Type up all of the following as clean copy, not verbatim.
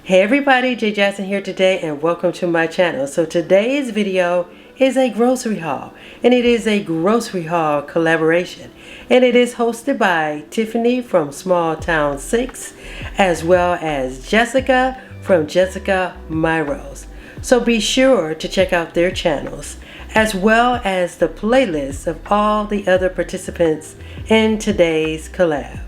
Hey everybody, Jay Jackson here today and welcome to my channel. So today's video is a grocery haul, and it is a grocery haul collaboration, and it is hosted by Tiffany from Small Town 6 as well as Jessica from Jessica My Rose. So be sure to check out their channels as well as the playlist of all the other participants in today's collab.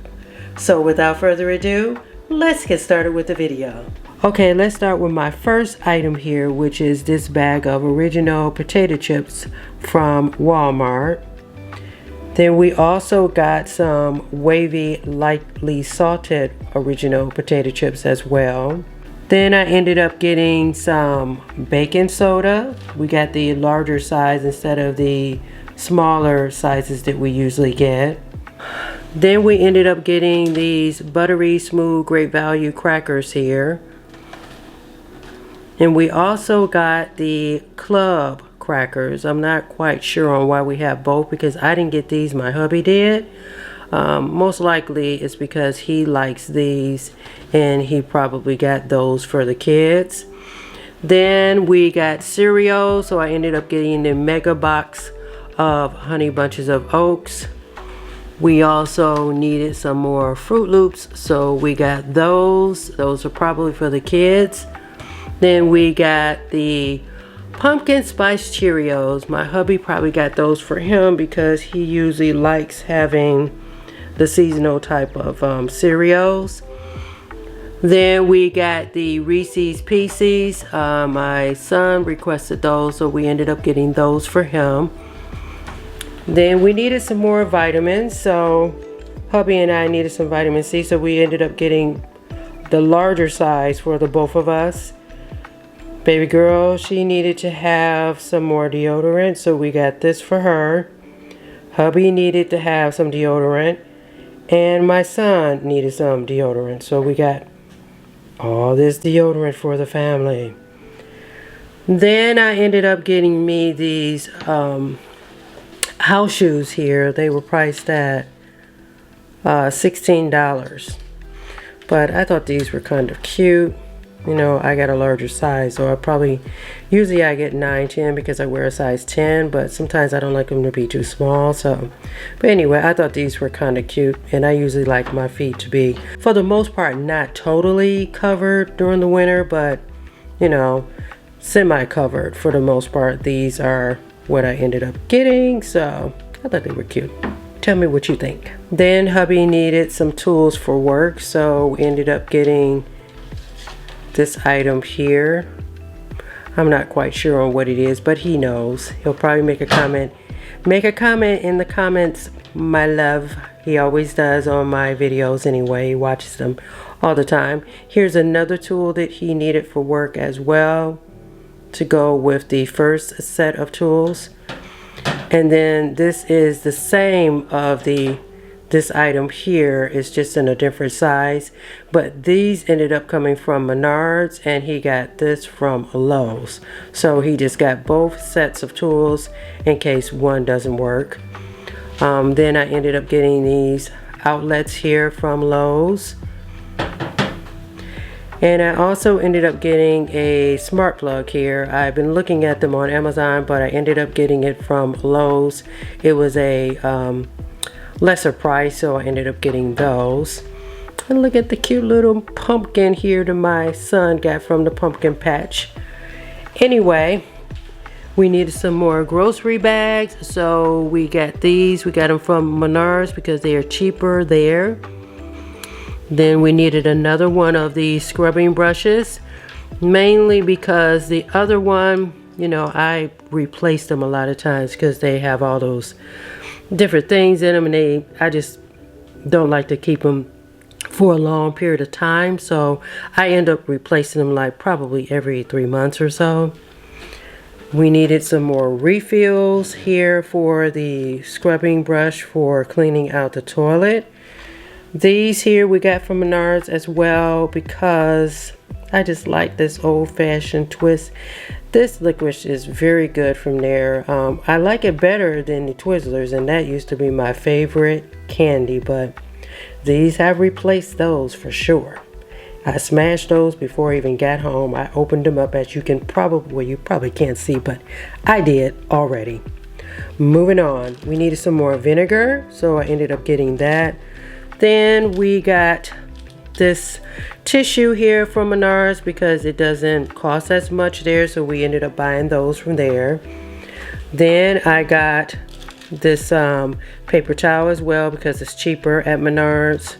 So without further ado, let's get started with the video. Okay, let's start with my first item here, which is this bag of original potato chips from Walmart. Then we also got some wavy, lightly salted original potato chips as well. Then I ended up getting some baking soda. We got the larger size instead of the smaller sizes that we usually get. Then we ended up getting these buttery smooth great value crackers here. And we also got the club crackers. I'm not quite sure on why we have both because I didn't get these, my hubby did. Most likely it's because he likes these and he probably got those for the kids. Then we got cereal, so I ended up getting the mega box of Honey Bunches of Oats. We also needed some more Fruit Loops, so we got those. Those are probably for the kids. Then we got the pumpkin spice Cheerios. My hubby probably got those for him because he usually likes having the seasonal type of cereals. Then we got the Reese's Pieces. My son requested those, so we ended up getting those for him. Then we needed some more vitamins, so hubby and I needed some vitamin C, so we ended up getting the larger size for the both of us. Baby girl, she needed to have some more deodorant, so we got this for her. Hubby needed to have some deodorant, and my son needed some deodorant, so we got all this deodorant for the family. Then I ended up getting me these house shoes here. They were priced at $16, but I thought these were kind of cute. You know, I got a larger size, so usually I get 9, 10 because I wear a size 10, but sometimes I don't like them to be too small. So, but anyway, I thought these were kind of cute, and I usually like my feet to be, for the most part, not totally covered during the winter, but, you know, semi-covered for the most part. These are what I ended up getting, so I thought they were cute. Tell me what you think. Then hubby needed some tools for work, so we ended up getting this item here. I'm not quite sure on what it is, but he knows. He'll probably make a comment in the comments, my love. He always does on my videos anyway. He watches them all the time. Here's another tool that he needed for work as well, to go with the first set of tools. And then this is the same of this item here, is just in a different size, but these ended up coming from Menards, and he got this from Lowe's. So he just got both sets of tools in case one doesn't work. Then I ended up getting these outlets here from Lowe's. And I also ended up getting a smart plug here. I've been looking at them on Amazon, but I ended up getting it from Lowe's. It was a lesser price, so I ended up getting those. And look at the cute little pumpkin here that my son got from the pumpkin patch. Anyway, we needed some more grocery bags, so we got these. We got them from Menards because they are cheaper there. Then we needed another one of these scrubbing brushes, mainly because the other one, you know, I replaced them a lot of times because they have all those different things in them, and I just don't like to keep them for a long period of time, so I end up replacing them like probably every 3 months or so. We needed some more refills here for the scrubbing brush for cleaning out the toilet. These here we got from Menards as well because I just like this old-fashioned twist. This licorice is very good from there. I like it better than the Twizzlers, and that used to be my favorite candy, but these have replaced those for sure. I smashed those before I even got home. I opened them up, as you can probably, well, you probably can't see, but I did already. Moving on, we needed some more vinegar, so I ended up getting that. Then we got this tissue here from Menards because it doesn't cost as much there, so we ended up buying those from there. Then I got this paper towel as well because it's cheaper at Menards.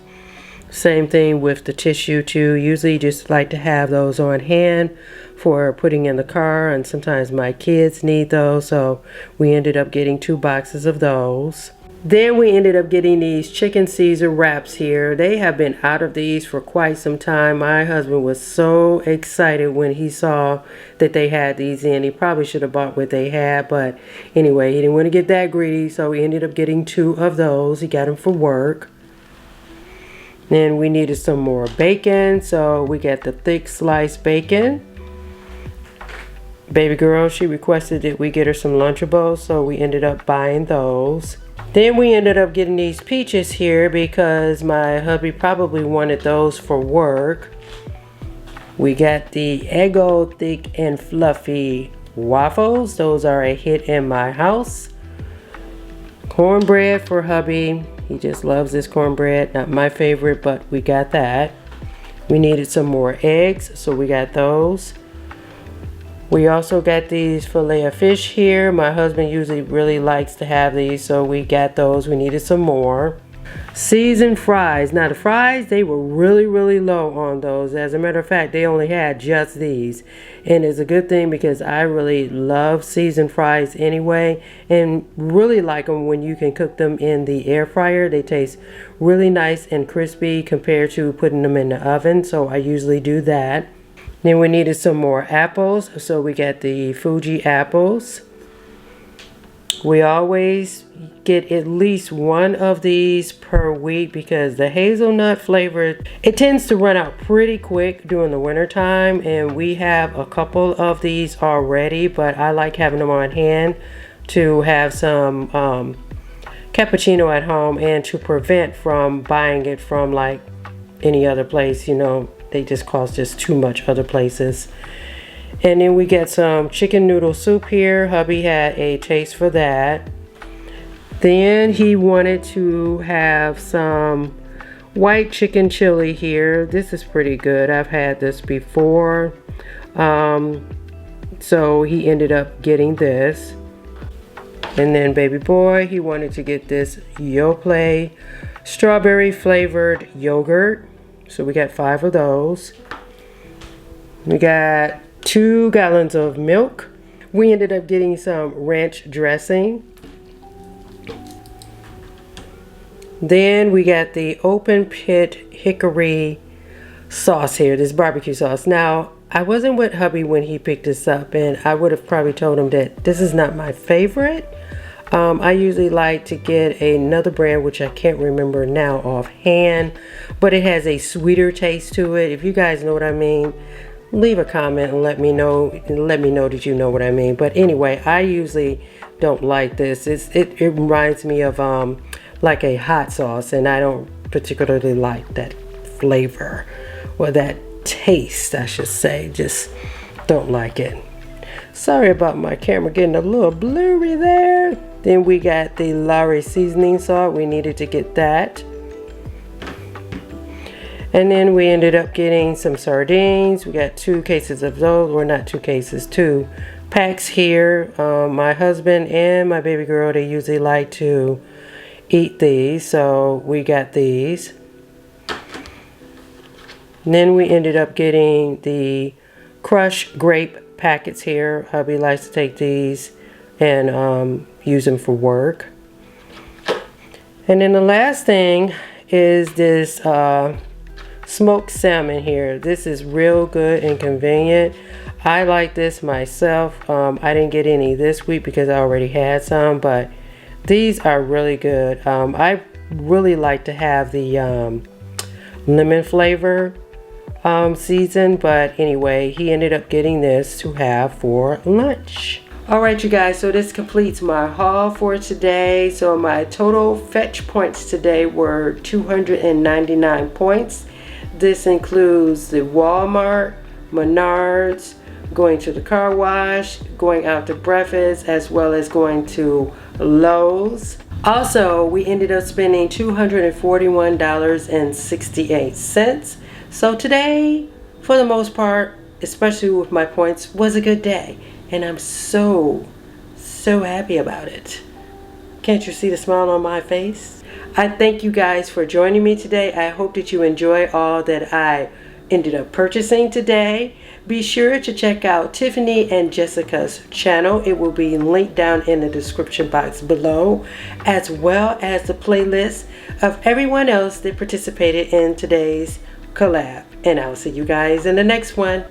Same thing with the tissue too. Usually just like to have those on hand for putting in the car, and sometimes my kids need those, so we ended up getting 2 boxes of those. Then we ended up getting these chicken Caesar wraps here. They have been out of these for quite some time. My husband was so excited when he saw that they had these in. He probably should have bought what they had, but anyway, he didn't want to get that greedy, so we ended up getting 2 of those. He got them for work. Then we needed some more bacon, so we got the thick sliced bacon. Baby girl, she requested that we get her some Lunchables, so we ended up buying those. Then we ended up getting these peaches here because my hubby probably wanted those for work. We got the Eggo thick and fluffy waffles. Those are a hit in my house. Cornbread for hubby. He just loves this cornbread. Not my favorite, but we got that. We needed some more eggs, so we got those. We also got these fillet of fish here. My husband usually really likes to have these, so we got those. We needed some more. Seasoned fries. Now the fries, they were really low on those. As a matter of fact, they only had just these. And it's a good thing because I really love seasoned fries anyway, and really like them when you can cook them in the air fryer. They taste really nice and crispy compared to putting them in the oven, so I usually do that. Then we needed some more apples, so we got the Fuji apples. We always get at least 1 of these per week because the hazelnut flavor, it tends to run out pretty quick during the winter time, and we have a couple of these already, but I like having them on hand to have some cappuccino at home and to prevent from buying it from like any other place. You know, they just cost just too much other places. And then we get some chicken noodle soup here. Hubby had a taste for that. Then he wanted to have some white chicken chili here. This is pretty good. I've had this before. So he ended up getting this. And then baby boy, he wanted to get this Yoplait strawberry flavored yogurt. So we got 5 of those. We got 2 gallons of milk. We ended up getting some ranch dressing. Then we got the open pit hickory sauce here, this barbecue sauce. Now, I wasn't with hubby when he picked this up, and I would have probably told him that this is not my favorite. I usually like to get another brand, which I can't remember now offhand, but it has a sweeter taste to it. If you guys know what I mean, leave a comment and let me know that you know what I mean. But anyway, I usually don't like this. It reminds me of like a hot sauce, and I don't particularly like that flavor or that taste, I should say. Just don't like it. Sorry about my camera getting a little blurry there. Then we got the Lowry seasoning salt. We needed to get that. And then we ended up getting some sardines. We got 2 cases of those. Well, not 2 cases, 2 packs here. My husband and my baby girl, they usually like to eat these, so we got these. And then we ended up getting the crushed grape packets here. Hubby likes to take these and use them for work. And then the last thing is this smoked salmon here. This is real good and convenient. I like this myself. I didn't get any this week because I already had some, but these are really good. I really like to have the lemon flavor season, but anyway, he ended up getting this to have for lunch. Alright you guys, so this completes my haul for today. So my total fetch points today were 299 points. This includes the Walmart, Menards, going to the car wash, going out to breakfast, as well as going to Lowe's. Also, we ended up spending $241.68. So today, for the most part, especially with my points, was a good day. And I'm so happy about it. Can't you see the smile on my face? I thank you guys for joining me today. I hope that you enjoy all that I ended up purchasing today. Be sure to check out Tiffany and Jessica's channel. It will be linked down in the description box below, as well as the playlist of everyone else that participated in today's collab. And I'll see you guys in the next one.